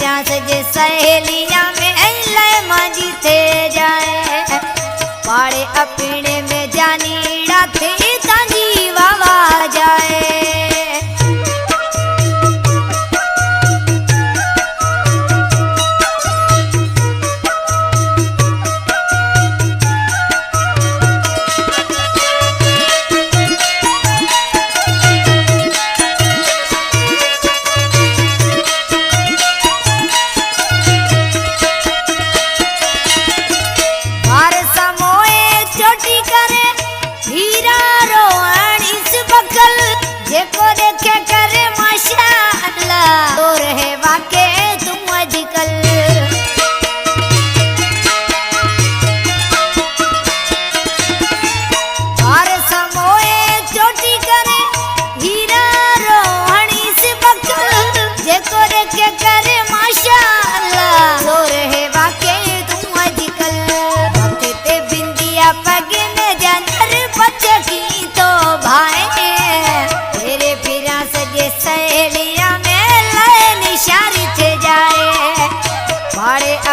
फिरा सजे सहेलियां में ले मांझी थे जाए पाड़े अपने में जानी राते तांजी वावा जाए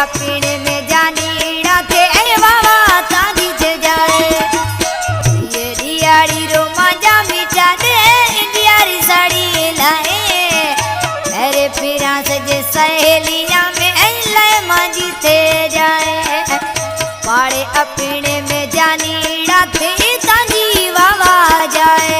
अपने में जानी राते वावा तांदी थे जाए ये रियाड़ी रो मांझा मिटा दे इंडियारी साड़ी लाए मेरे फिरा सजे सहेलियां में ले मांझी थे जाए पाड़े अपने में जानी राते तांजी वावा जाए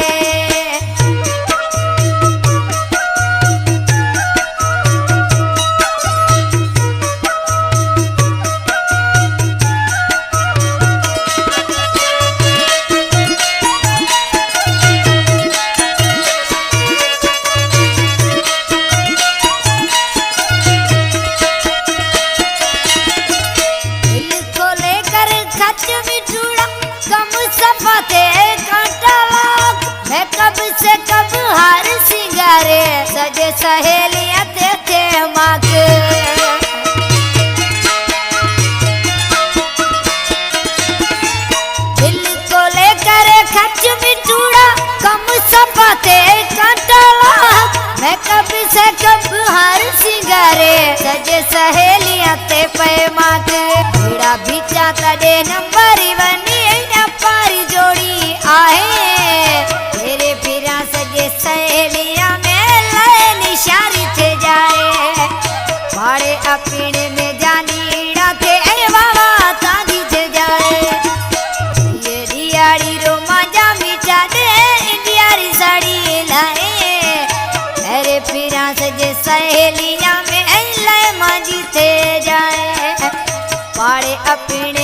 से कब हार सिंगारे सजे सहेलियां थे माक दिल को लेकर खच बिछुड़ा कम सपाते कांटाला मैं कब से कब हार सिंगारे सजे सहेलियां थे माक बेड़ा बिचा तड़े नंबर बनी पारी जोड़ी आहे सहेलियां में ले निशारी थे जाए पाड़े अपने में जानी राते वावा तांदी थे जाए ये रियाड़ी रो मांझा मिटा दे इंडियारी साड़ी लाए मेरे फिरा सजे सहेलियां में ले मांझी थे जाए पाड़े अपने